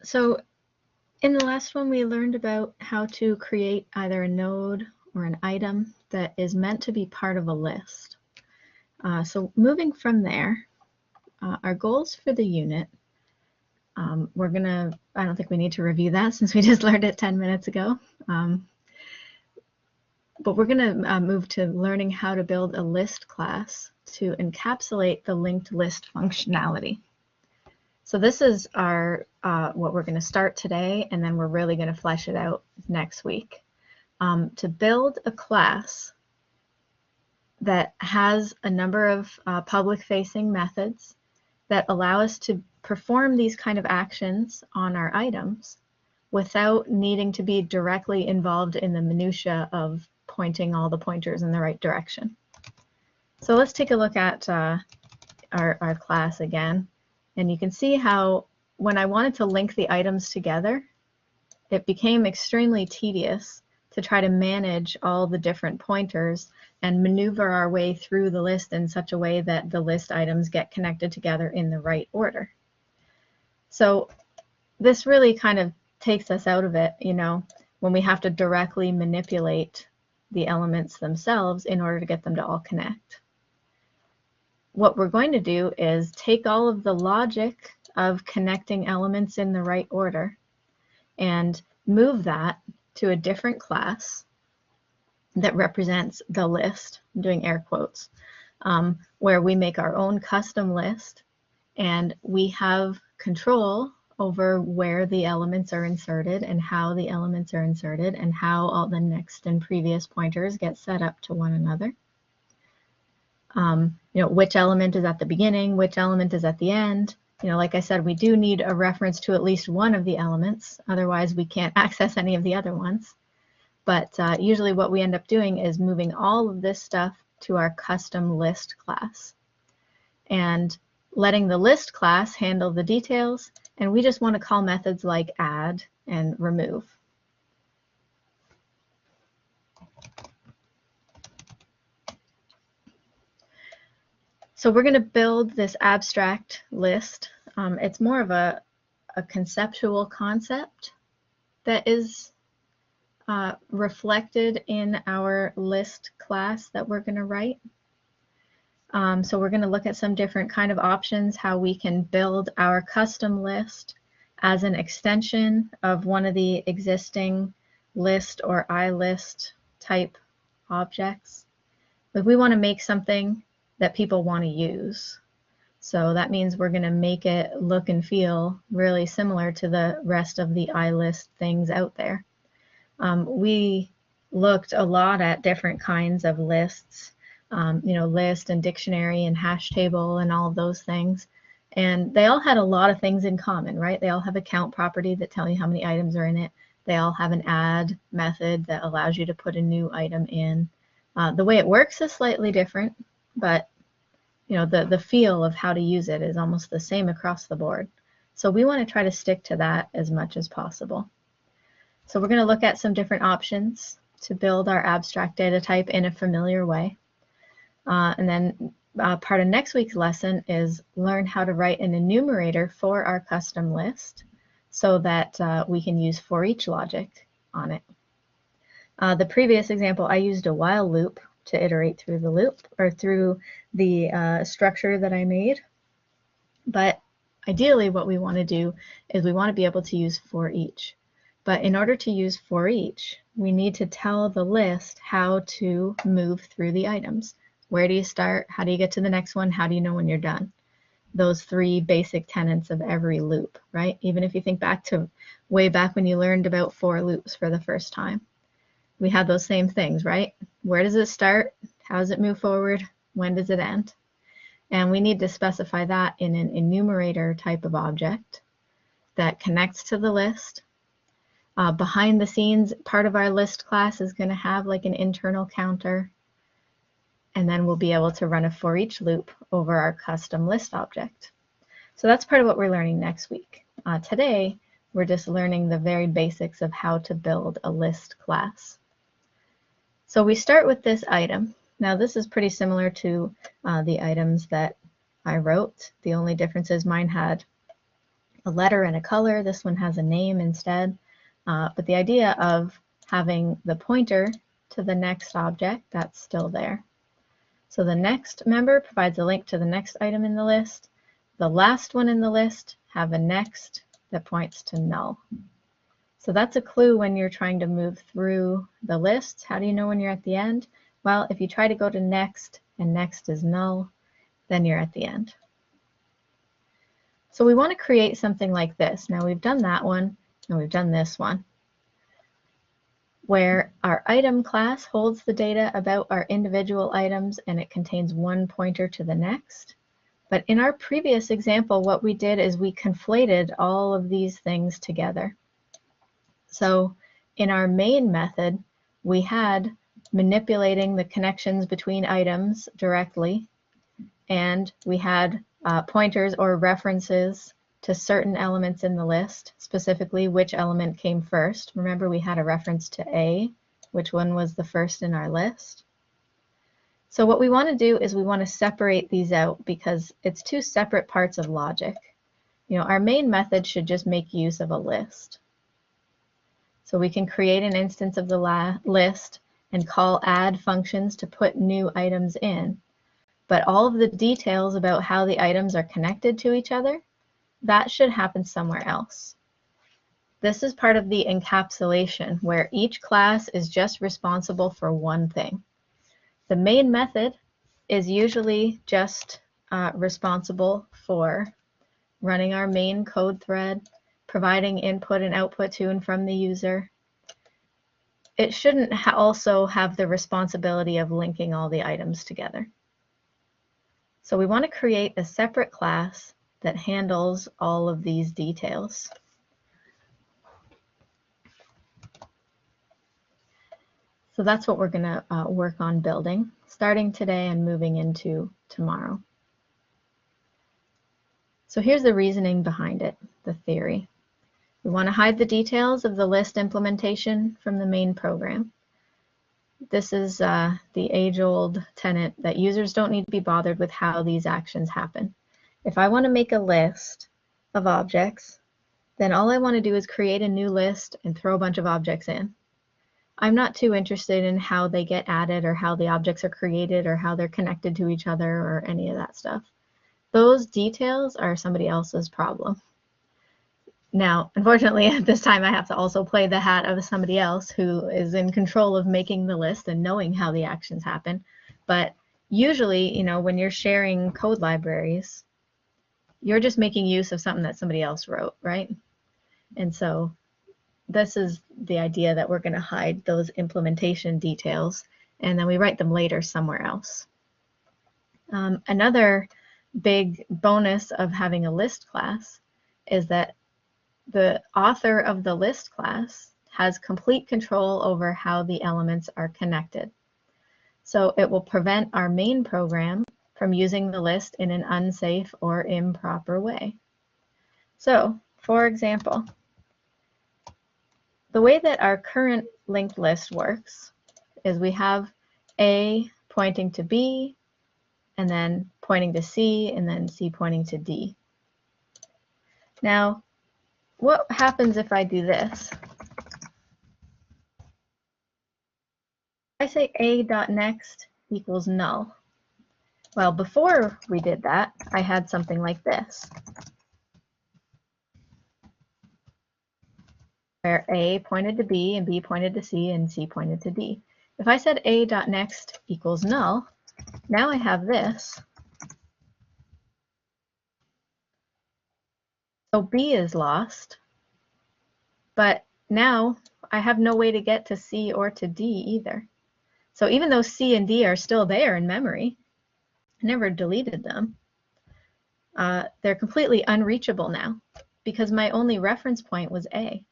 So in the last one, we learned about how to create either a node or an item that is meant to be part of a list. So moving from there, our goals for the unit, I don't think we need to review that since we just learned it 10 minutes ago. But we're going to move to learning how to build a list class to encapsulate the linked list functionality. So this is our what we're going to start today, and then we're really going to flesh it out next week. To build a class that has a number of public-facing methods that allow us to perform these kind of actions on our items without needing to be directly involved in the minutia of pointing all the pointers in the right direction. So let's take a look at our class again. And you can see how when I wanted to link the items together, it became extremely tedious to try to manage all the different pointers and maneuver our way through the list in such a way that the list items get connected together in the right order. So this really kind of takes us out of it, you know, when we have to directly manipulate the elements themselves in order to get them to all connect. What we're going to do is take all of the logic of connecting elements in the right order and move that to a different class that represents the list, I'm doing air quotes, where we make our own custom list and we have control over where the elements are inserted and how the elements are inserted and how all the next and previous pointers get set up to one another. You know, which element is at the beginning, which element is at the end. You know, like I said, we do need a reference to at least one of the elements, otherwise we can't access any of the other ones. But usually what we end up doing is moving all of this stuff to our custom list class and letting the list class handle the details, and we just want to call methods like add and remove. So we're going to build this abstract list. It's more of a conceptual concept that is reflected in our list class that we're going to write. So we're going to look at some different kind of options, how we can build our custom list as an extension of one of the existing list or iList type objects. But we want to make something that people want to use. So that means we're going to make it look and feel really similar to the rest of the iList things out there. We looked a lot at different kinds of lists, you know, list and dictionary and hash table and all of those things. And they all had a lot of things in common, right? They all have a count property that tell you how many items are in it. They all have an add method that allows you to put a new item in. The way it works is slightly different, but you know, the feel of how to use it is almost the same across the board. So we want to try to stick to that as much as possible. So we're going to look at some different options to build our abstract data type in a familiar way. And then part of next week's lesson is learn how to write an enumerator for our custom list so that we can use for each logic on it. The previous example, I used a while loop to iterate through the loop or through the structure that I made. But ideally what we want to do is we want to be able to use for each. But in order to use for each, we need to tell the list how to move through the items. Where do you start? How do you get to the next one? How do you know when you're done? Those three basic tenets of every loop, right? Even if you think back to way back when you learned about for loops for the first time. We have those same things, right? Where does it start? How does it move forward? When does it end? And we need to specify that in an enumerator type of object that connects to the list. Behind the scenes, part of our list class is going to have like an internal counter. And then we'll be able to run a for each loop over our custom list object. So that's part of what we're learning next week. Today, we're just learning the very basics of how to build a list class. So we start with this item. Now this is pretty similar to the items that I wrote. The only difference is mine had a letter and a color. This one has a name instead. But the idea of having the pointer to the next object, that's still there. So the next member provides a link to the next item in the list. The last one in the list have a next that points to null. So that's a clue when you're trying to move through the lists. How do you know when you're at the end? Well, if you try to go to next and next is null, then you're at the end. So we want to create something like this. Now we've done that one and we've done this one, where our item class holds the data about our individual items and it contains one pointer to the next. But in our previous example, what we did is we conflated all of these things together. So in our main method, we had manipulating the connections between items directly, and we had pointers or references to certain elements in the list, specifically which element came first. Remember, we had a reference to A, which one was the first in our list. So what we want to do is we want to separate these out because it's two separate parts of logic. Our main method should just make use of a list. So we can create an instance of the list and call add functions to put new items in. But all of the details about how the items are connected to each other, that should happen somewhere else. This is part of the encapsulation, where each class is just responsible for one thing. The main method is usually just responsible for running our main code thread, providing input and output to and from the user. It shouldn't also have the responsibility of linking all the items together. So we want to create a separate class that handles all of these details. So that's what we're going to work on building, starting today and moving into tomorrow. So here's the reasoning behind it, the theory. We want to hide the details of the list implementation from the main program. This is the age-old tenet that users don't need to be bothered with how these actions happen. If I want to make a list of objects, then all I want to do is create a new list and throw a bunch of objects in. I'm not too interested in how they get added or how the objects are created or how they're connected to each other or any of that stuff. Those details are somebody else's problem. Now, unfortunately, at this time, I have to also play the hat of somebody else who is in control of making the list and knowing how the actions happen. But usually, when you're sharing code libraries, you're just making use of something that somebody else wrote, right? And so this is the idea that we're going to hide those implementation details, and then we write them later somewhere else. Another big bonus of having a list class is that the author of the list class has complete control over how the elements are connected. So it will prevent our main program from using the list in an unsafe or improper way. So, for example, the way that our current linked list works is we have A pointing to B, and then pointing to C, and then C pointing to D. Now, what happens if I do this? I say A.next equals null. Well, before we did that, I had something like this, where A pointed to B, and B pointed to C, and C pointed to D. If I said A.next equals null, now I have this. So B is lost, but now I have no way to get to C or to D either. So even though C and D are still there in memory, I never deleted them, they're completely unreachable now because my only reference point was A,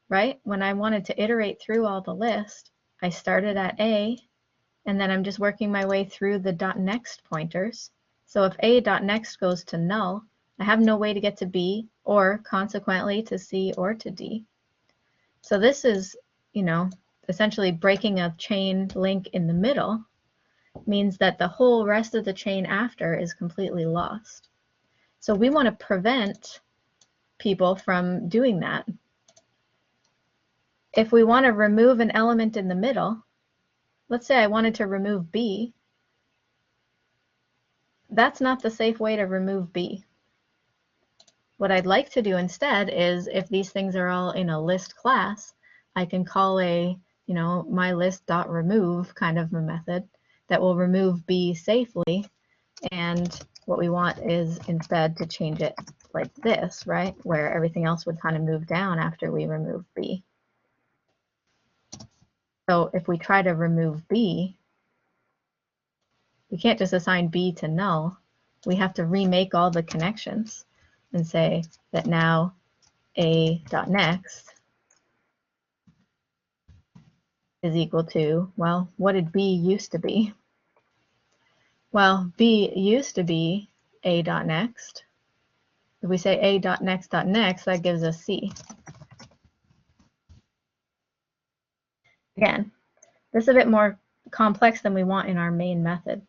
right? When I wanted to iterate through all the list, I started at A, and then I'm just working my way through the .next pointers. So if A.next goes to null, I have no way to get to B or consequently to C or to D. So this is, essentially breaking a chain link in the middle means that the whole rest of the chain after is completely lost. So we want to prevent people from doing that. If we want to remove an element in the middle, let's say I wanted to remove B, that's not the safe way to remove B. What I'd like to do instead is, if these things are all in a list class, I can call a, mylist.remove kind of a method that will remove B safely. And what we want is instead to change it like this, right? Where everything else would kind of move down after we remove B. So if we try to remove B, we can't just assign B to null. We have to remake all the connections and say that now A.next is equal to, well, what did B used to be? Well, B used to be A.next. If we say A.next, that gives us C. Again, this is a bit more complex than we want in our main method.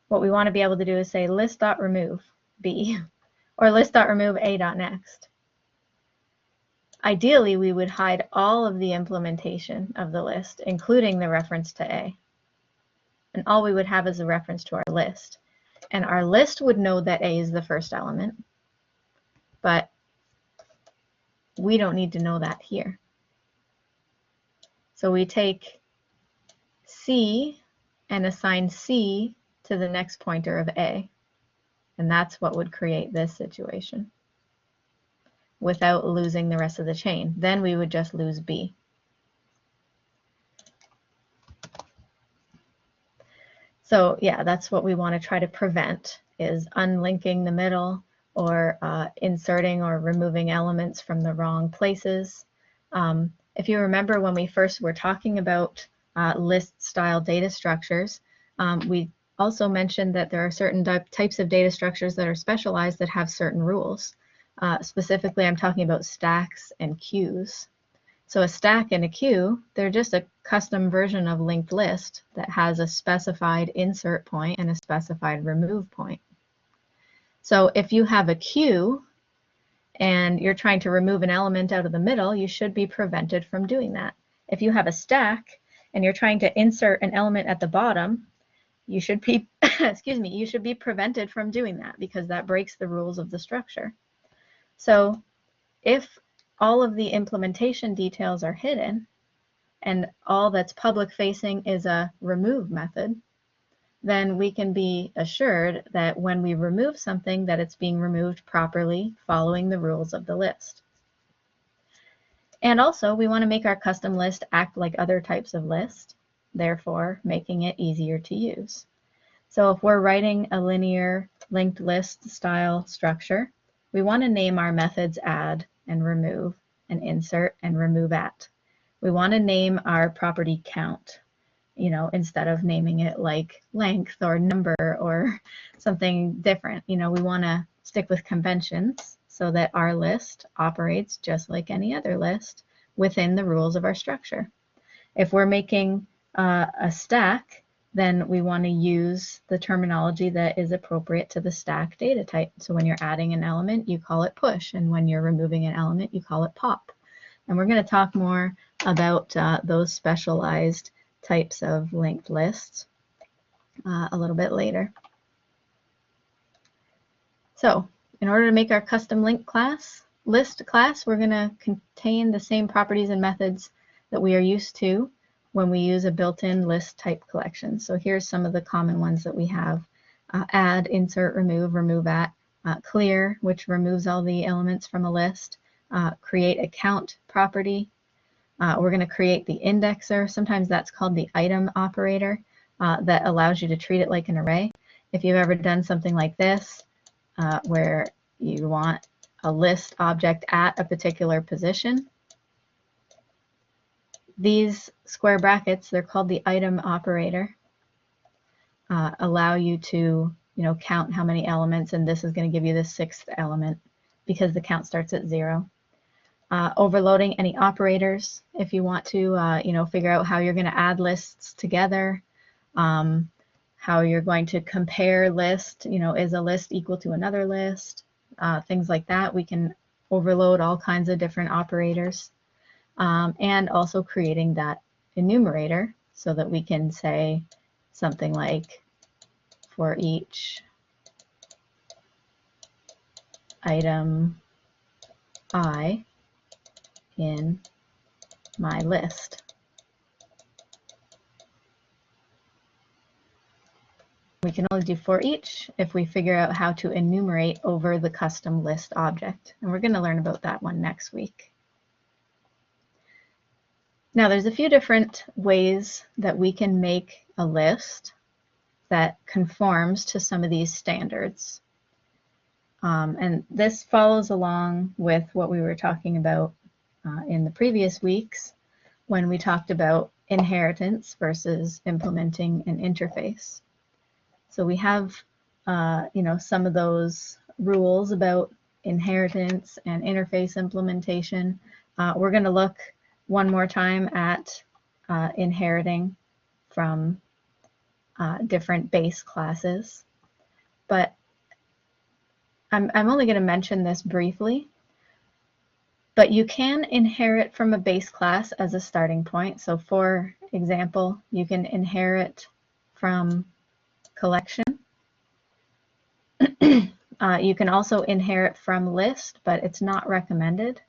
What we want to be able to do is say list.remove B or list.remove A.next. Ideally, we would hide all of the implementation of the list, including the reference to A. And all we would have is a reference to our list. And our list would know that A is the first element, but we don't need to know that here. So we take C and assign C to the next pointer of A. And that's what would create this situation without losing the rest of the chain. Then we would just lose B. So yeah, that's what we want to try to prevent, is unlinking the middle or inserting or removing elements from the wrong places. If you remember when we first were talking about list style data structures, we also mentioned that there are certain types of data structures that are specialized that have certain rules. Specifically, I'm talking about stacks and queues. So a stack and a queue, they're just a custom version of linked list that has a specified insert point and a specified remove point. So if you have a queue and you're trying to remove an element out of the middle, you should be prevented from doing that. If you have a stack and you're trying to insert an element at the bottom, you should be, you should be prevented from doing that because that breaks the rules of the structure. So if all of the implementation details are hidden and all that's public facing is a remove method, then we can be assured that when we remove something that it's being removed properly following the rules of the list. And also we want to make our custom list act like other types of list, therefore making it easier to use. So if we're writing a linear linked list style structure, we want to name our methods add and remove and insert and remove at. We want to name our property count, instead of naming it like length or number or something different. We want to stick with conventions so that our list operates just like any other list within the rules of our structure. If we're making a stack, then we want to use the terminology that is appropriate to the stack data type. So when you're adding an element, you call it push, and when you're removing an element, you call it pop. And we're going to talk more about those specialized types of linked lists a little bit later. So in order to make our custom linked list class, we're going to contain the same properties and methods that we are used to when we use a built-in list type collection. So here's some of the common ones that we have. Add, insert, remove at, clear, which removes all the elements from a list, create a count property. We're going to create the indexer. Sometimes that's called the item operator that allows you to treat it like an array. If you've ever done something like this, where you want a list object at a particular position, these square brackets, they're called the item operator, allow you to count how many elements, and this is going to give you the 6th element because the count starts at 0. Overloading any operators if you want to figure out how you're going to add lists together, how you're going to compare list, is a list equal to another list, things like that. We can overload all kinds of different operators, and also creating that enumerator so that we can say something like for each item I in my list. We can only do for each if we figure out how to enumerate over the custom list object. And we're going to learn about that one next week. Now, there's a few different ways that we can make a list that conforms to some of these standards. And this follows along with what we were talking about in the previous weeks when we talked about inheritance versus implementing an interface. So we have, some of those rules about inheritance and interface implementation. We're going to look one more time at inheriting from different base classes. But I'm only going to mention this briefly. But you can inherit from a base class as a starting point. So for example, you can inherit from collection. You can also inherit from list, but it's not recommended.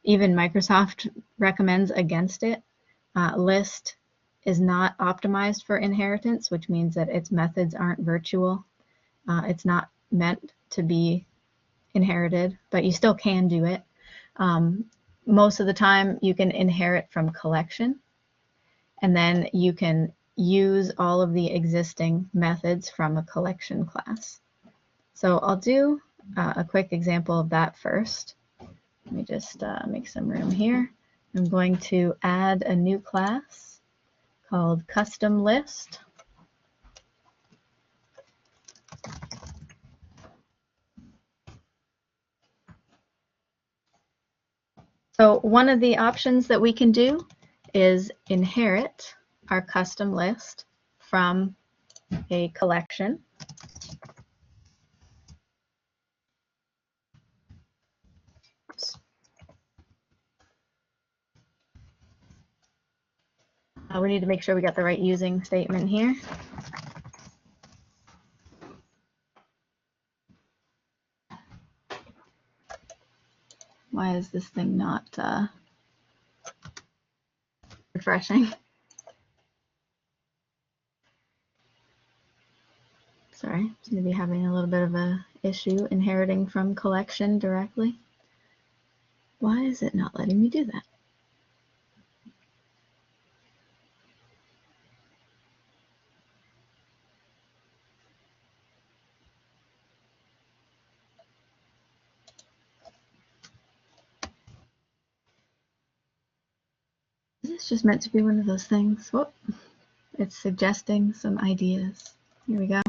Even Microsoft recommends against it. List is not optimized for inheritance, which means that its methods aren't virtual. It's not meant to be inherited, but you still can do it. Most of the time you can inherit from collection, and then you can use all of the existing methods from a collection class. So I'll do a quick example of that first. Let me just make some room here. I'm going to add a new class called custom list. So one of the options that we can do is inherit our custom list from a collection. We need to make sure we got the right using statement here. Why is this thing not refreshing? Sorry, seem to be having a little bit of a issue inheriting from collection directly. Why is it not letting me do that? Is this just meant to be one of those things? Whoop. It's suggesting some ideas. Here we go.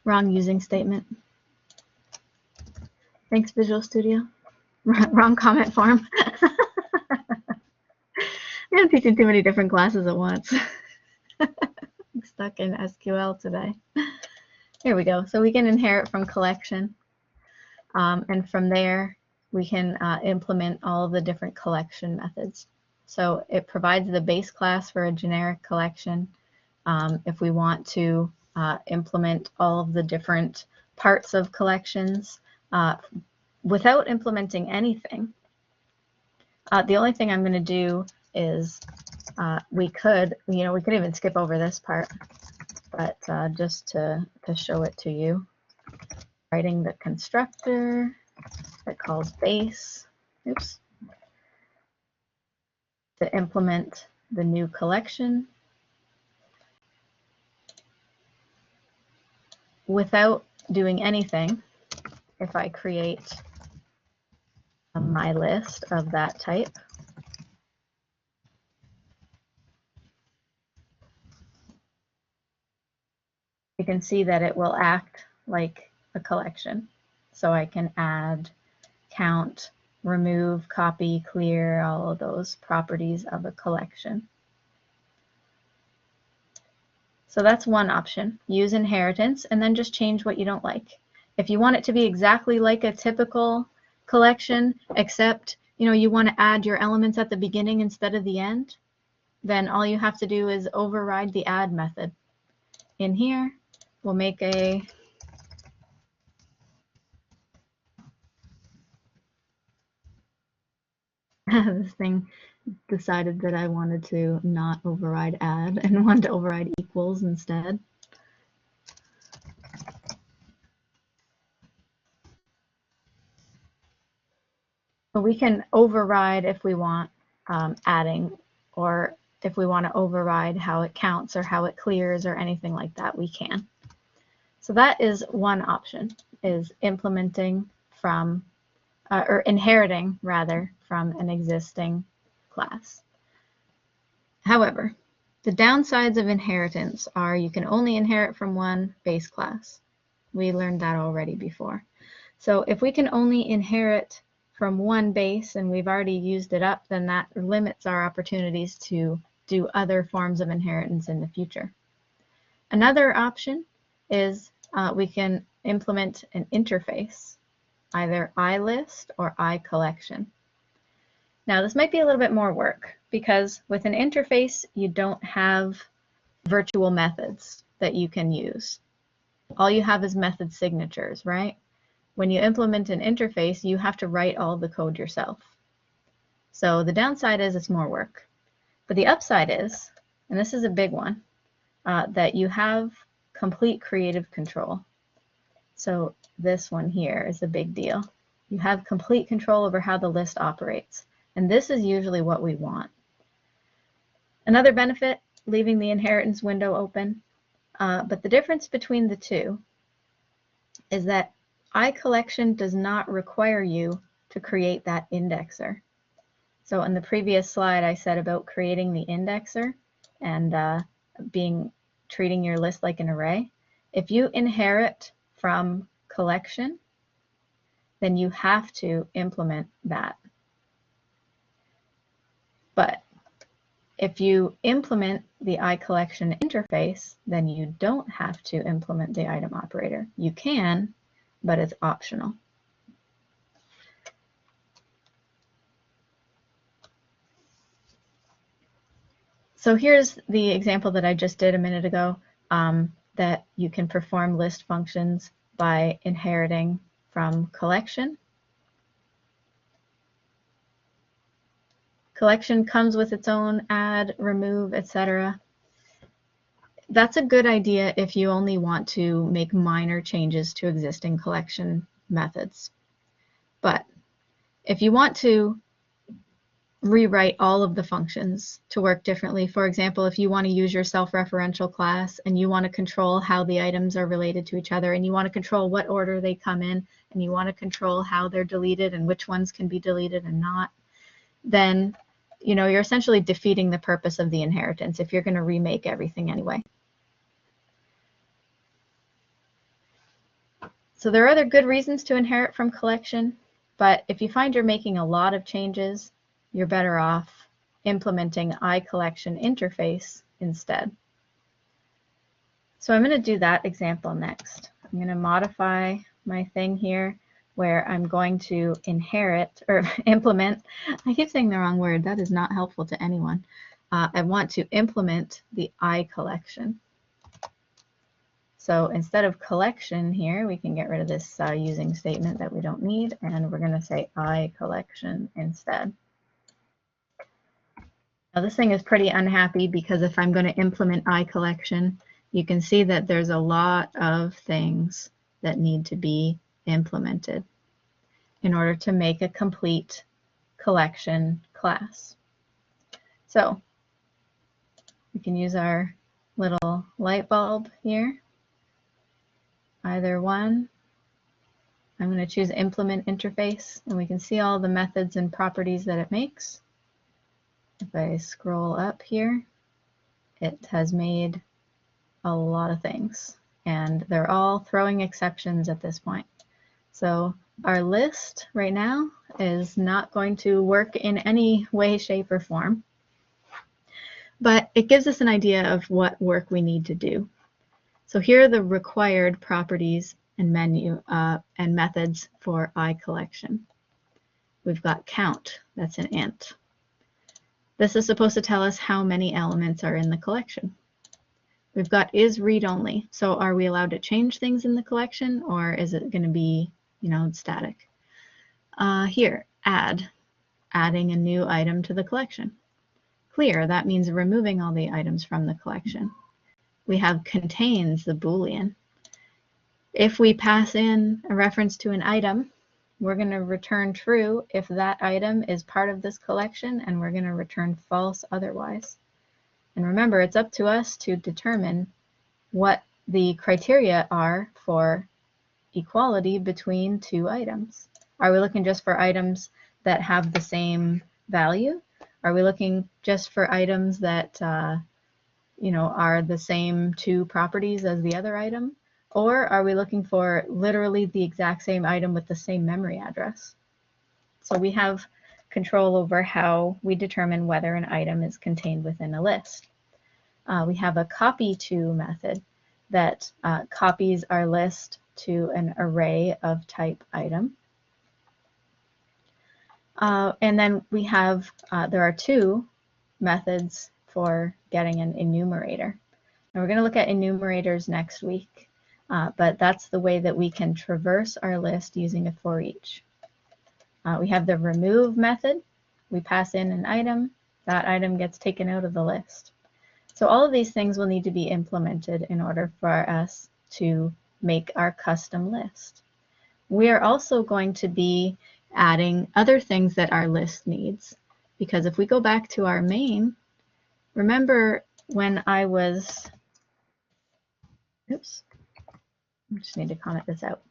Wrong using statement. Thanks, Visual Studio. Wrong comment form. I'm teaching too many different classes at once. I'm stuck in SQL today. Here we go. So we can inherit from collection. And from there, we can implement all of the different collection methods. So it provides the base class for a generic collection. If we want to implement all of the different parts of collections without implementing anything, the only thing I'm going to do is we could even skip over this part, but just to show it to you, writing the constructor that calls base, to implement the new collection without doing anything. If I create my list of that type, you can see that it will act like a collection. So I can add, count, remove, copy, clear, all of those properties of a collection. So that's one option. Use inheritance and then just change what you don't like. If you want it to be exactly like a typical collection, except you want to add your elements at the beginning instead of the end, then all you have to do is override the add method. In here, we'll make a this thing decided that I wanted to not override add and wanted to override equals instead. But we can override if we want adding, or if we want to override how it counts or how it clears or anything like that, we can. So that is one option, is implementing from, or inheriting rather, from an existing class. However, the downsides of inheritance are you can only inherit from one base class. We learned that already before. So if we can only inherit from one base and we've already used it up, then that limits our opportunities to do other forms of inheritance in the future. Another option is we can implement an interface, either iList or iCollection. Now this might be a little bit more work, because with an interface you don't have virtual methods that you can use. All you have is method signatures, right? When you implement an interface, you have to write all the code yourself. So the downside is it's more work. But the upside is, and this is a big one, that you have complete creative control. So this one here is a big deal. You have complete control over how the list operates. And this is usually what we want. Another benefit, leaving the inheritance window open. But the difference between the two is that iCollection does not require you to create that indexer. So in the previous slide, I said about creating the indexer and treating your list like an array. If you inherit from collection, then you have to implement that. But if you implement the iCollection interface, then you don't have to implement the item operator. You can, but it's optional. So here's the example that I just did a minute ago, that you can perform list functions by inheriting from collection. Collection comes with its own add, remove, etc. That's a good idea if you only want to make minor changes to existing collection methods. But if you want to rewrite all of the functions to work differently, for example, if you want to use your self-referential class and you want to control how the items are related to each other, and you want to control what order they come in, and you want to control how they're deleted and which ones can be deleted and not, then you're essentially defeating the purpose of the inheritance if you're going to remake everything anyway. So there are other good reasons to inherit from collection, but if you find you're making a lot of changes, you're better off implementing iCollection interface instead. So I'm going to do that example next. I'm going to modify my thing here where I'm going to inherit or implement. I keep saying the wrong word. That is not helpful to anyone. I want to implement the iCollection. So instead of collection here, we can get rid of this using statement that we don't need, and we're going to say iCollection instead. Now this thing is pretty unhappy because if I'm going to implement iCollection, you can see that there's a lot of things that need to be implemented in order to make a complete collection class. So we can use our little light bulb here, either one. I'm going to choose implement interface, and we can see all the methods and properties that it makes. If I scroll up here, it has made a lot of things, and they're all throwing exceptions at this point. So our list right now is not going to work in any way, shape, or form, but it gives us an idea of what work we need to do. So here are the required properties and menu and methods for iCollection. We've got count, that's an int. This is supposed to tell us how many elements are in the collection. We've got is read only. So are we allowed to change things in the collection, or is it going to be, static? Here, add, adding a new item to the collection. Clear, that means removing all the items from the collection. We have contains, the Boolean. If we pass in a reference to an item, we're going to return true if that item is part of this collection, and we're going to return false otherwise. And remember, it's up to us to determine what the criteria are for equality between two items. Are we looking just for items that have the same value? Are we looking just for items that are the same two properties as the other item? Or are we looking for literally the exact same item with the same memory address? So we have control over how we determine whether an item is contained within a list. We have a copy to method that copies our list to an array of type item. And then we have, there are two methods for getting an enumerator. And we're going to look at enumerators next week, but that's the way that we can traverse our list using a for each. We have the remove method. We pass in an item. That item gets taken out of the list. So all of these things will need to be implemented in order for us to make our custom list. We are also going to be adding other things that our list needs, because if we go back to our main, remember when I was, oops, I just need to comment this out.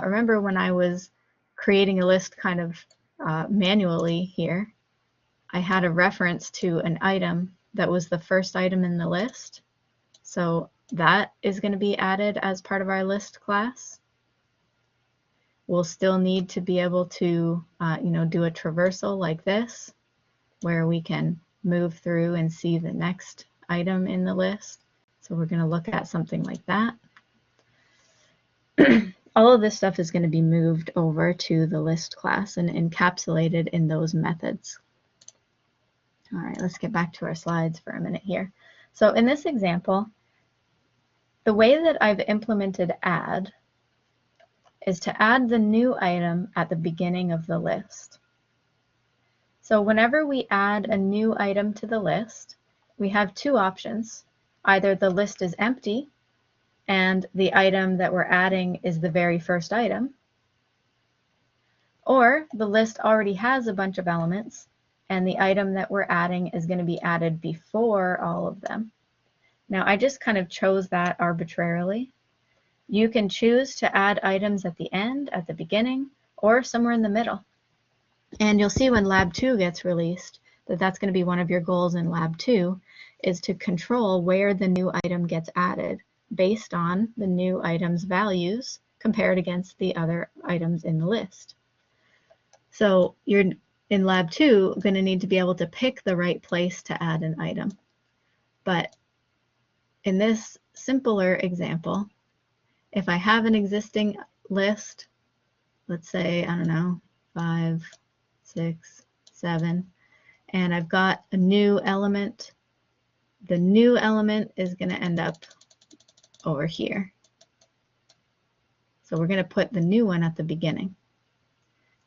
Remember when I was creating a list kind of manually here, I had a reference to an item that was the first item in the list. So that is going to be added as part of our list class. We'll still need to be able to, do a traversal like this, where we can move through and see the next item in the list. So we're going to look at something like that. All of this stuff is going to be moved over to the list class and encapsulated in those methods. All right, let's get back to our slides for a minute here. So in this example, the way that I've implemented add is to add the new item at the beginning of the list. So whenever we add a new item to the list, we have two options. Either the list is empty and the item that we're adding is the very first item, or the list already has a bunch of elements and the item that we're adding is going to be added before all of them. Now I just kind of chose that arbitrarily. You can choose to add items at the end, at the beginning, or somewhere in the middle. And you'll see when Lab 2 gets released that that's going to be one of your goals in Lab 2, is to control where the new item gets added based on the new item's values compared against the other items in the list. So you're in Lab 2 going to need to be able to pick the right place to add an item. But in this simpler example, if I have an existing list, let's say, I don't know, 5, 6, 7, and I've got a new element, the new element is going to end up over here. So we're going to put the new one at the beginning.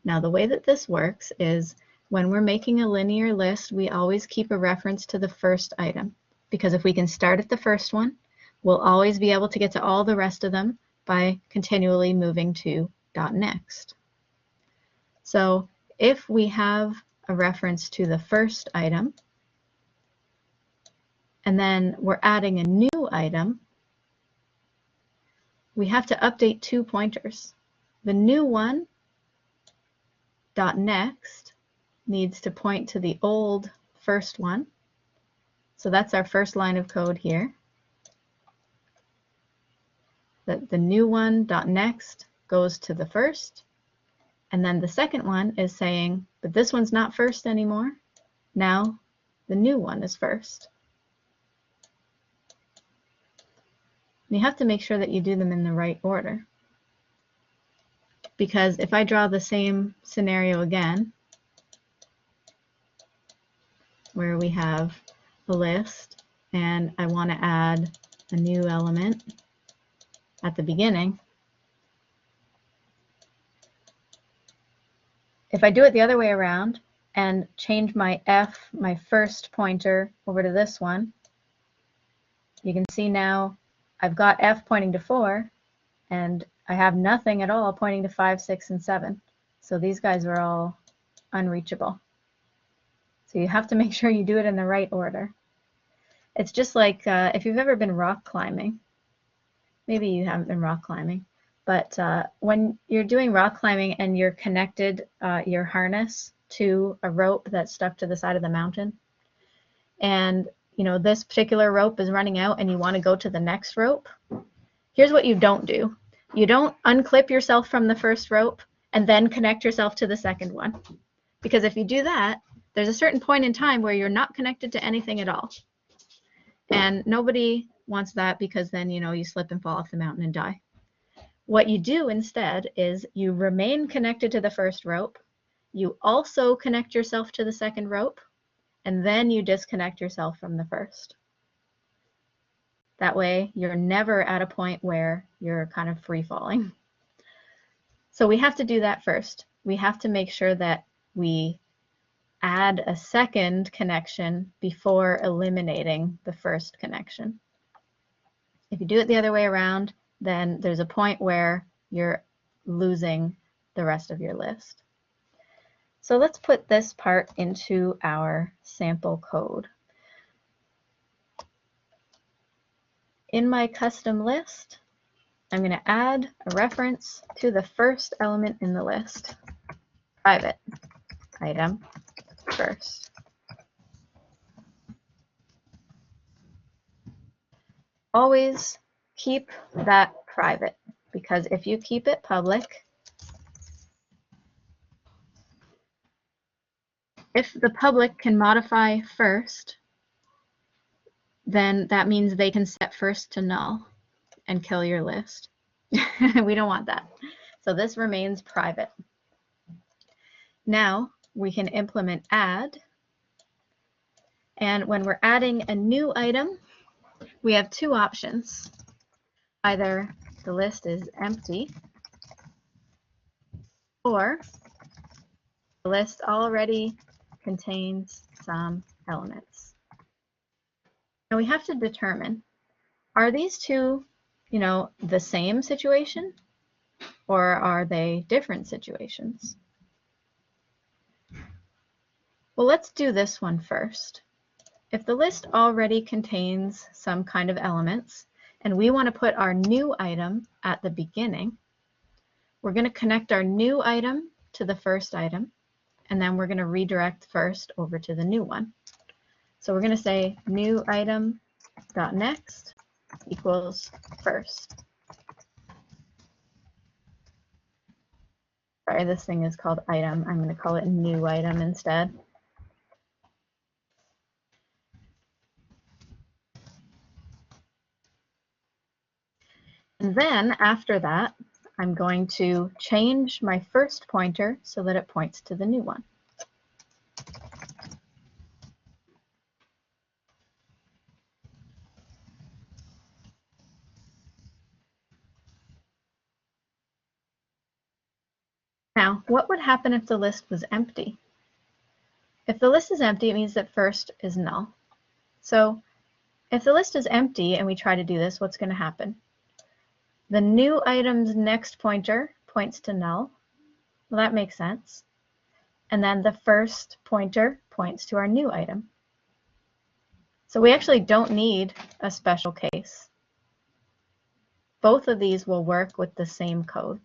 Now the way that this works is when we're making a linear list, we always keep a reference to the first item, because if we can start at the first one, we'll always be able to get to all the rest of them by continually moving to .next. So if we have a reference to the first item, and then we're adding a new item, we have to update two pointers. The new one, .next, needs to point to the old first one. So that's our first line of code here. The new one, .next, goes to the first. And then the second one is saying, but this one's not first anymore. Now the new one is first. You have to make sure that you do them in the right order. because if I draw the same scenario again, where we have a list and I want to add a new element at the beginning, if I do it the other way around and change my F, my first pointer, over to this one, you can see now I've got F pointing to 4, and I have nothing at all pointing to 5, 6, and 7. So these guys are all unreachable. So you have to make sure you do it in the right order. It's just like if you've ever been rock climbing, maybe you haven't been rock climbing, but when you're doing rock climbing and you're connected your harness to a rope that's stuck to the side of the mountain, and you know this particular rope is running out and you want to go to the next rope, here's what you don't do. You don't unclip yourself from the first rope and then connect yourself to the second one. Because if you do that, there's a certain point in time where you're not connected to anything at all. And nobody wants that, because then, you know, you slip and fall off the mountain and die. What you do instead is you remain connected to the first rope. You also connect yourself to the second rope, and then you disconnect yourself from the first. That way, you're never at a point where you're kind of free falling. So we have to do that first. We have to make sure that we add a second connection before eliminating the first connection. If you do it the other way around, then there's a point where you're losing the rest of your list. So let's put this part into our sample code. In my custom list, I'm going to add a reference to the first element in the list, private item first. Always keep that private, because if you keep it public, if the public can modify first, then that means they can set first to null and kill your list. We don't want that. So this remains private. Now we can implement add. And when we're adding a new item, we have two options. Either the list is empty, or the list already contains some elements. Now we have to determine, are these two, you know, the same situation, or are they different situations? Well, let's do this one first. If the list already contains some kind of elements, and we want to put our new item at the beginning, we're going to connect our new item to the first item, and then we're going to redirect first over to the new one. So we're going to say new item.next equals first. Sorry, this thing is called item. I'm going to call it new item instead. And then after that, I'm going to change my first pointer so that it points to the new one. Now, what would happen if the list was empty? If the list is empty, it means that first is null. So if the list is empty and we try to do this, what's going to happen? The new item's next pointer points to null. Well, that makes sense. And then the first pointer points to our new item. So we actually don't need a special case. Both of these will work with the same code.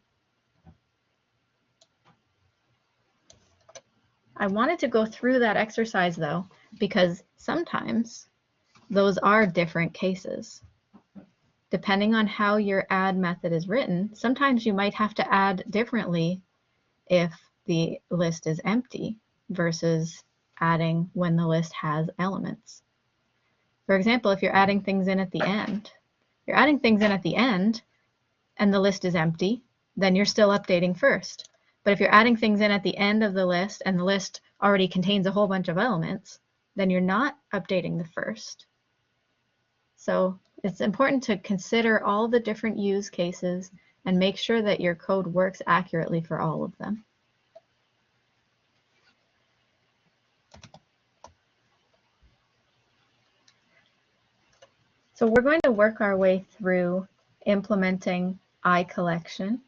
I wanted to go through that exercise though, because sometimes those are different cases. Depending on how your add method is written, sometimes you might have to add differently if the list is empty versus adding when the list has elements. For example, if you're adding things in at the end, and the list is empty, then you're still updating first. But if you're adding things in at the end of the list and the list already contains a whole bunch of elements, then you're not updating the first. So it's important to consider all the different use cases and make sure that your code works accurately for all of them. So we're going to work our way through implementing iCollection.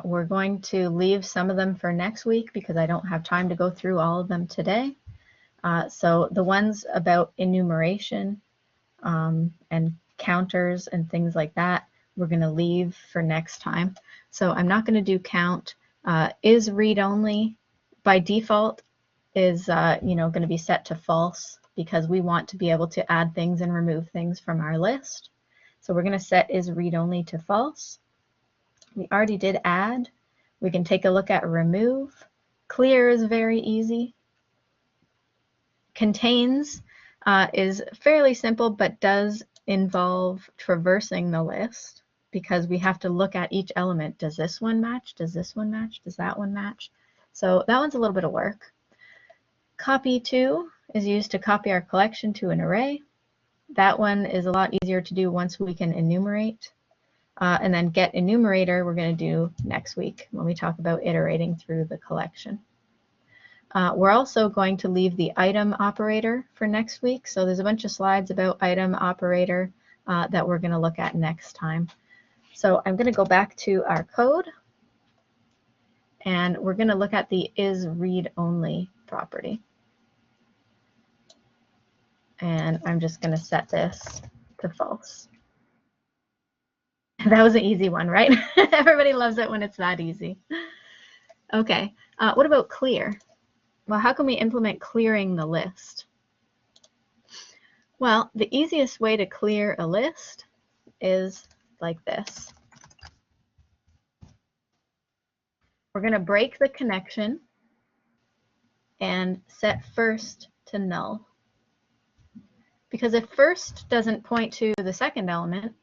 We're going to leave some of them for next week because I don't have time to go through all of them today. So the ones about enumeration and counters and things like that, we're going to leave for next time. So I'm not going to do count. Is read only by default is going to be set to false because we want to be able to add things and remove things from our list. So we're going to set is read only to false. We already did add. We can take a look at remove. Clear is very easy. Contains is fairly simple, but does involve traversing the list because we have to look at each element. Does this one match? Does this one match? Does that one match? So that one's a little bit of work. Copy to is used to copy our collection to an array. That one is a lot easier to do once we can enumerate. And then get enumerator we're going to do next week when we talk about iterating through the collection. We're also going to leave the item operator for next week. So there's a bunch of slides about item operator that we're going to look at next time. So I'm going to go back to our code and we're going to look at the is read only property. And I'm just going to set this to false. That was an easy one, right? Everybody loves it when it's that easy. Okay, what about clear? Well, how can we implement clearing the list? Well, the easiest way to clear a list is like this. We're going to break the connection and set first to null. Because if first doesn't point to the second element,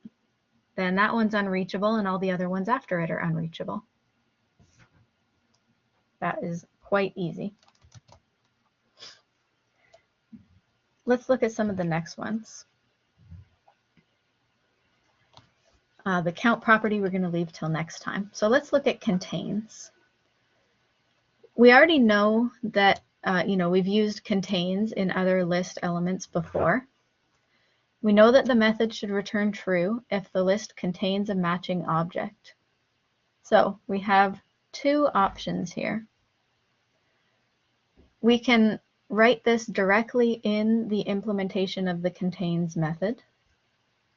then that one's unreachable and all the other ones after it are unreachable. That is quite easy. Let's look at some of the next ones. The count property we're going to leave till next time. So let's look at contains. We already know that we've used contains in other list elements before. We know that the method should return true if the list contains a matching object. So we have two options here. We can write this directly in the implementation of the contains method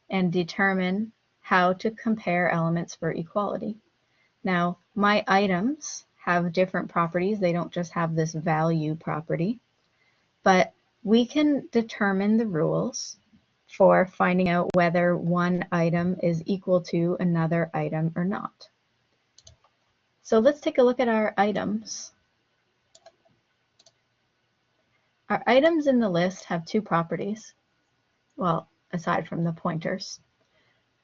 and determine how to compare elements for equality. Now, my items have different properties. They don't just have this value property, but we can determine the rules for finding out whether one item is equal to another item or not. So let's take a look at our items. Our items in the list have two properties. Well, aside from the pointers.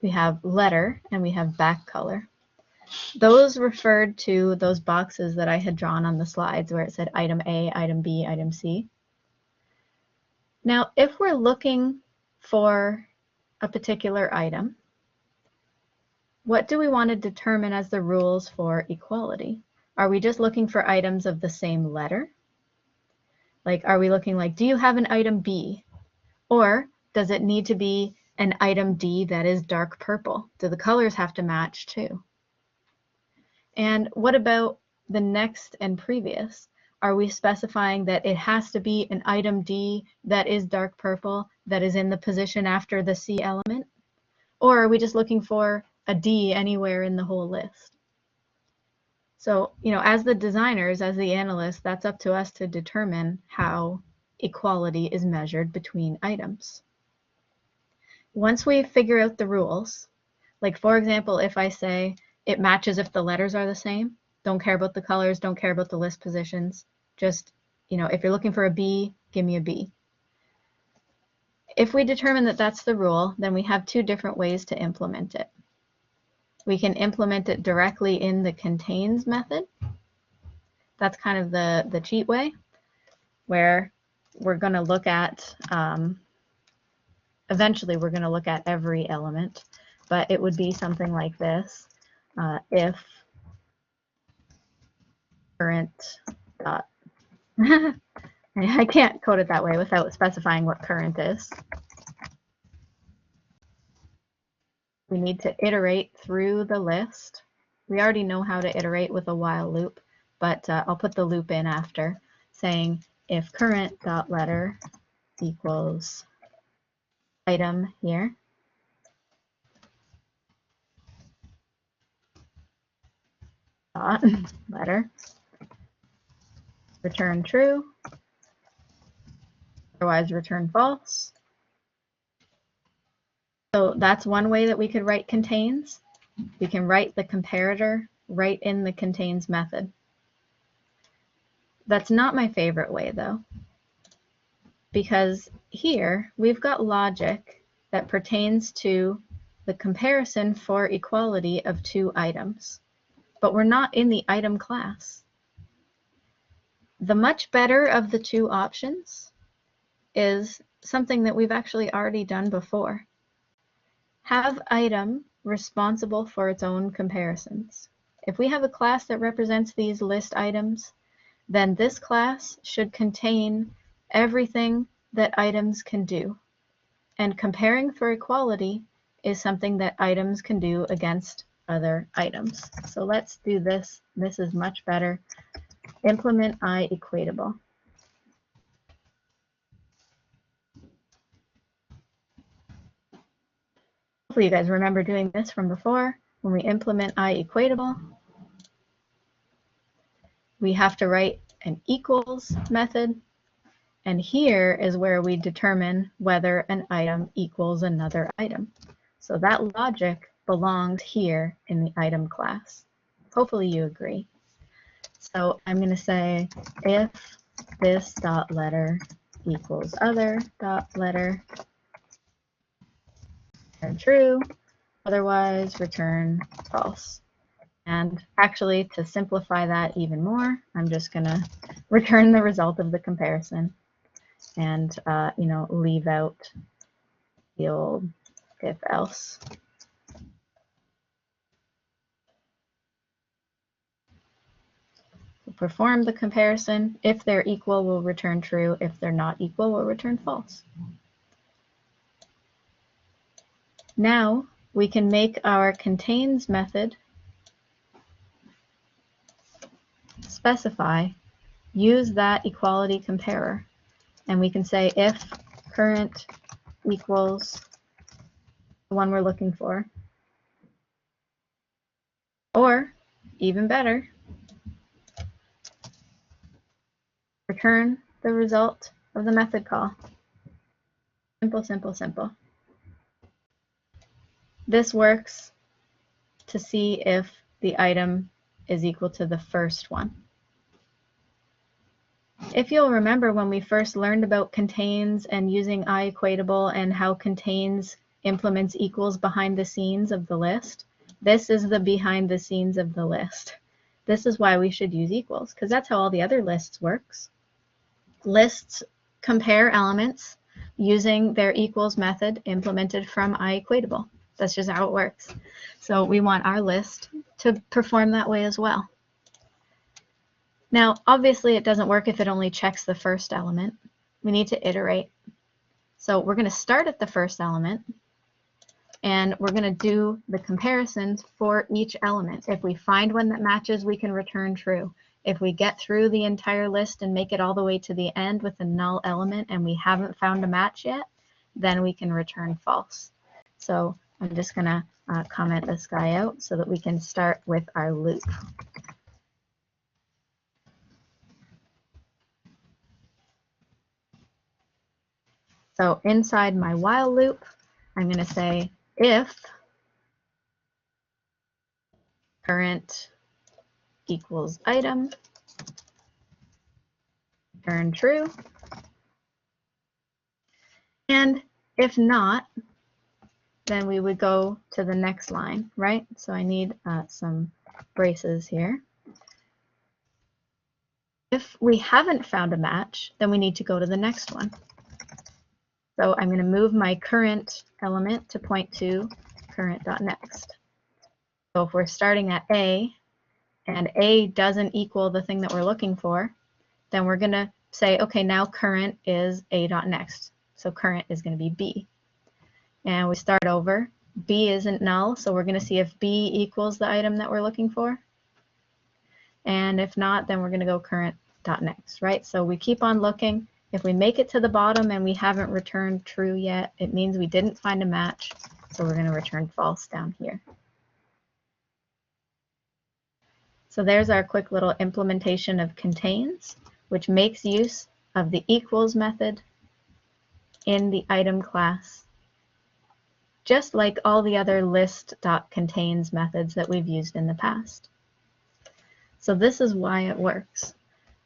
We have letter and we have back color. Those referred to those boxes that I had drawn on the slides where it said item A, item B, item C. Now, if we're looking for a particular item, what do we want to determine as the rules for equality? Are we just looking for items of the same letter? Like, are we looking like, do you have an item B? Or does it need to be an item D that is dark purple? Do the colors have to match too? And what about the next and previous? Are we specifying that it has to be an item D that is dark purple that is in the position after the C element? Or are we just looking for a D anywhere in the whole list? So, as the designers, as the analysts, that's up to us to determine how equality is measured between items. Once we figure out the rules, like for example, if I say it matches if the letters are the same, don't care about the colors, don't care about the list positions, just, if you're looking for a B, give me a B. If we determine that that's the rule, then we have two different ways to implement it. We can implement it directly in the contains method. That's kind of the cheat way, where we're going to look at, eventually we're going to look at every element, but it would be something like this. If current dot, I can't code it that way without specifying what current is. We need to iterate through the list. We already know how to iterate with a while loop, but I'll put the loop in after, saying if current dot letter equals item here, dot letter, return true, otherwise return false. So that's one way that we could write contains. We can write the comparator right in the contains method. That's not my favorite way though, because here we've got logic that pertains to the comparison for equality of two items, but we're not in the item class. The much better of the two options is something that we've actually already done before. Have item responsible for its own comparisons. If we have a class that represents these list items, then this class should contain everything that items can do. And comparing for equality is something that items can do against other items. So let's do this. This is much better. Implement I-equatable. Hopefully you guys remember doing this from before. When we implement I-equatable, we have to write an equals method. And here is where we determine whether an item equals another item. So that logic belongs here in the item class. Hopefully you agree. So I'm going to say if this dot letter equals other dot letter, return true, otherwise return false. And actually, to simplify that even more, I'm just going to return the result of the comparison and leave out the old if else. We'll perform the comparison. If they're equal, we'll return true. If they're not equal, we'll return false. Now we can make our contains method specify, use that equality comparer. And we can say if current equals the one we're looking for, or even better, return the result of the method call. Simple, simple, simple. This works to see if the item is equal to the first one. If you'll remember when we first learned about contains and using I-equatable and how contains implements equals behind the scenes of the list, this is the behind the scenes of the list. This is why we should use equals, because that's how all the other lists works. Lists compare elements using their equals method implemented from I-equatable. That's just how it works. So we want our list to perform that way as well. Now, obviously, it doesn't work if it only checks the first element. We need to iterate. So we're going to start at the first element, and we're going to do the comparisons for each element. If we find one that matches, we can return true. If we get through the entire list and make it all the way to the end with a null element and we haven't found a match yet, then we can return false. So I'm just going to comment this guy out so that we can start with our loop. So inside my while loop, I'm going to say if current equals item, return true. And if not, then we would go to the next line, right? So I need some braces here. If we haven't found a match, then we need to go to the next one. So I'm going to move my current element to point to current.next. So if we're starting at A, and A doesn't equal the thing that we're looking for, then we're going to say, okay, now current is A.next. So current is going to be B. And we start over. B isn't null, so we're going to see if B equals the item that we're looking for. And if not, then we're going to go current.next, right? So we keep on looking. If we make it to the bottom and we haven't returned true yet, it means we didn't find a match. So we're going to return false down here. So there's our quick little implementation of contains, which makes use of the equals method in the item class, just like all the other list.contains methods that we've used in the past. So this is why it works.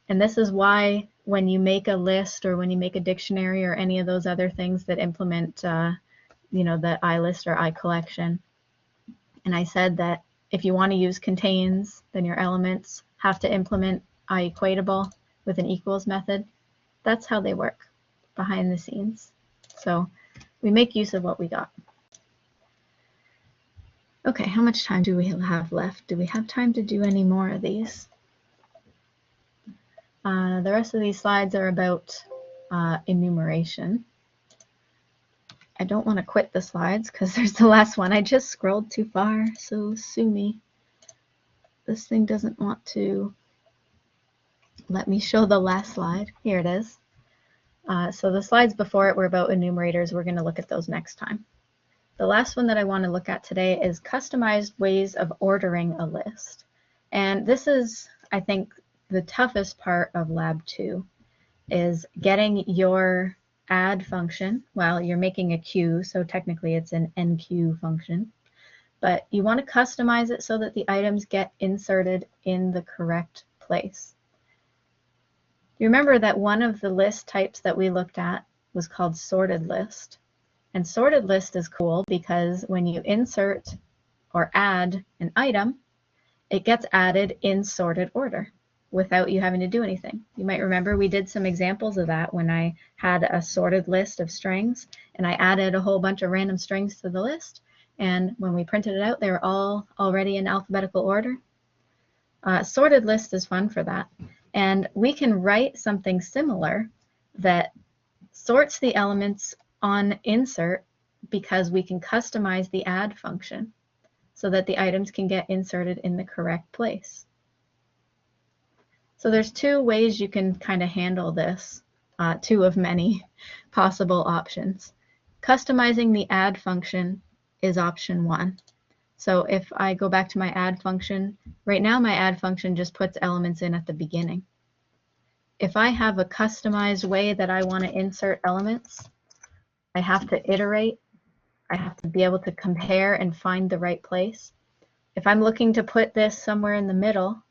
And this is why when you make a list or when you make a dictionary or any of those other things that implement the iList or iCollection, and I said that if you want to use contains, then your elements have to implement iEquatable with an equals method. That's how they work behind the scenes. So we make use of what we got. Okay, how much time do we have left? Do we have time to do any more of these? The rest of these slides are about enumeration. I don't want to quit the slides because there's the last one. I just scrolled too far, so sue me. This thing doesn't want to let me show the last slide. Here it is. So the slides before it were about enumerators. We're going to look at those next time. The last one that I want to look at today is customized ways of ordering a list. And this is, I think, the toughest part of Lab 2, is getting your add function. Well, you're making a queue, so technically it's an enqueue function. But you want to customize it so that the items get inserted in the correct place. You remember that one of the list types that we looked at was called sorted list. And sorted list is cool because when you insert or add an item, it gets added in sorted order without you having to do anything. You might remember we did some examples of that when I had a sorted list of strings and I added a whole bunch of random strings to the list. And when we printed it out, they were all already in alphabetical order. Sorted list is fun for that. And we can write something similar that sorts the elements on insert because we can customize the add function so that the items can get inserted in the correct place. So there's two ways you can kind of handle this, two of many possible options. Customizing the add function is option 1. So if I go back to my add function, right now my add function just puts elements in at the beginning. If I have a customized way that I want to insert elements, I have to iterate. I have to be able to compare and find the right place. If I'm looking to put this somewhere in the middle,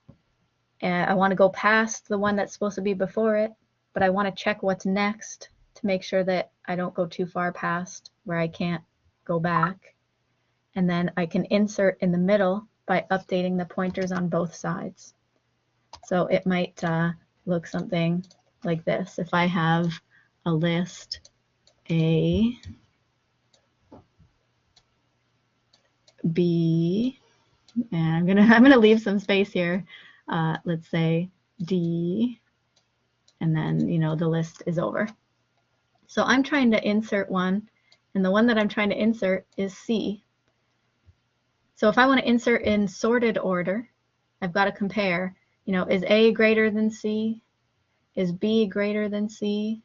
and I want to go past the one that's supposed to be before it, but I want to check what's next to make sure that I don't go too far past where I can't go back. And then I can insert in the middle by updating the pointers on both sides. So it might look something like this. If I have a list A, B, and I'm gonna leave some space here. Let's say D, and then the list is over. So I'm trying to insert one, and the one that I'm trying to insert is C. So if I want to insert in sorted order, I've got to compare. Is A greater than C? Is B greater than C?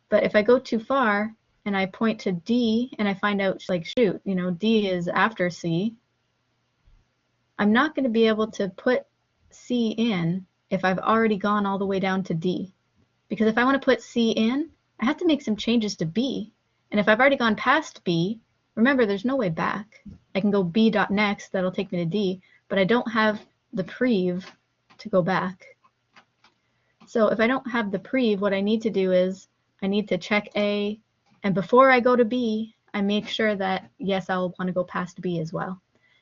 But if I go too far and I point to D and I find out, like, shoot, D is after C, I'm not going to be able to put C in if I've already gone all the way down to D. Because if I want to put C in, I have to make some changes to B. And if I've already gone past B, remember, there's no way back. I can go B.next, that'll take me to D, but I don't have the prev to go back. So if I don't have the prev, what I need to do is I need to check A, and before I go to B, I make sure that, yes, I will want to go past B as well.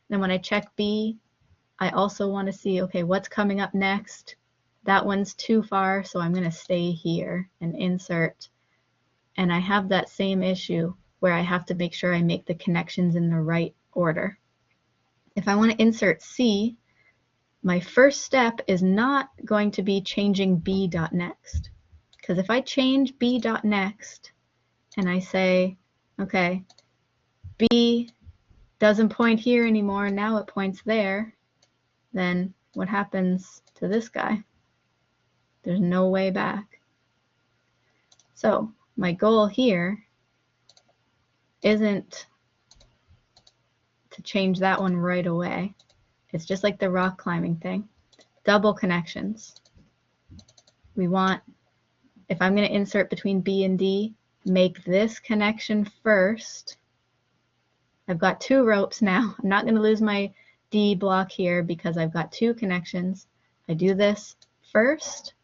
Then when I check B, I also want to see, okay, what's coming up next? That one's too far, so I'm going to stay here and insert. And I have that same issue where I have to make sure I make the connections in the right order. If I want to insert C, my first step is not going to be changing B.next. Because if I change B.next and I say, okay, B doesn't point here anymore, now it points there, then what happens to this guy? There's no way back. So my goal here isn't to change that one right away. It's just like the rock climbing thing. Double connections. We want, if I'm going to insert between B and D, make this connection first. I've got 2 ropes now. I'm not going to lose my D block here because I've got 2 connections. I do this first,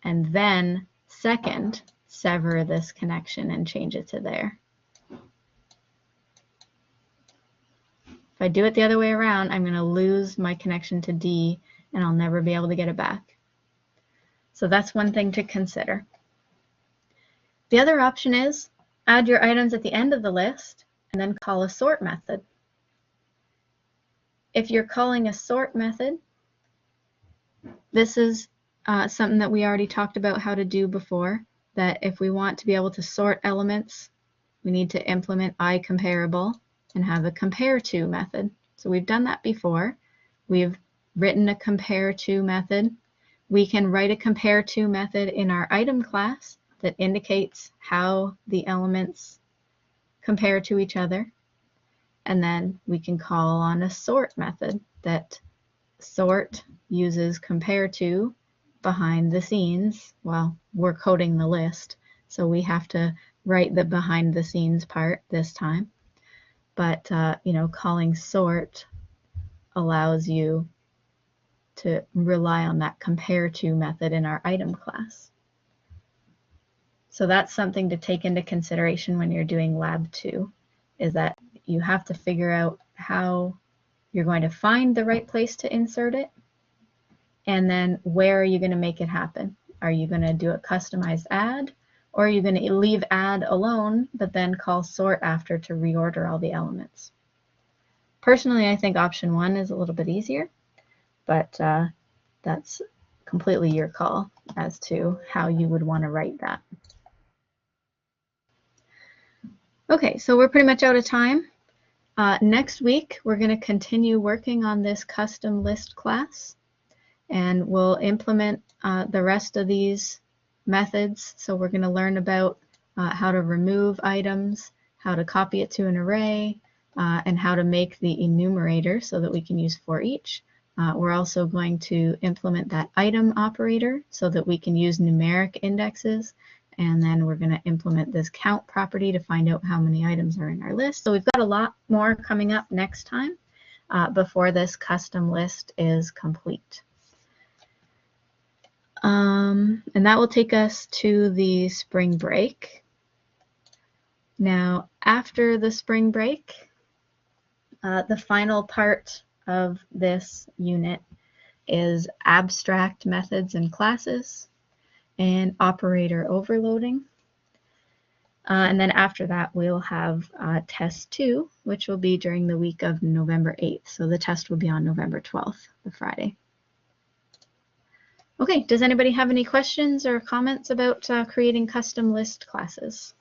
and then second, sever this connection and change it to there. If I do it the other way around, I'm going to lose my connection to D, and I'll never be able to get it back. So that's one thing to consider. The other option is add your items at the end of the list and then call a sort method. If you're calling a sort method, this is something that we already talked about how to do before, that if we want to be able to sort elements, we need to implement iComparable and have a compare to method. So we've done that before. We've written a compare to method. We can write a compare to method in our item class that indicates how the elements compare to each other. And then we can call on a sort method that sort uses compare to behind the scenes. Well, we're coding the list, so we have to write the behind the scenes part this time. But calling sort allows you to rely on that compare to method in our item class. So that's something to take into consideration when you're doing lab 2, is that you have to figure out how you're going to find the right place to insert it, and then where are you going to make it happen? Are you going to do a customized add, or are you going to leave add alone, but then call sort after to reorder all the elements? Personally, I think option 1 is a little bit easier, but that's completely your call as to how you would want to write that. Okay, so we're pretty much out of time. Next week, we're going to continue working on this custom list class, and we'll implement the rest of these methods. So we're going to learn about how to remove items, how to copy it to an array, and how to make the enumerator so that we can use for each. We're also going to implement that item operator so that we can use numeric indexes. And then we're going to implement this count property to find out how many items are in our list. So we've got a lot more coming up next time before this custom list is complete. And that will take us to the spring break. Now, after the spring break, the final part of this unit is abstract methods and classes and operator overloading. And then after that, we'll have test 2, which will be during the week of November 8th. So the test will be on November 12th, the Friday. Okay, does anybody have any questions or comments about creating custom list classes?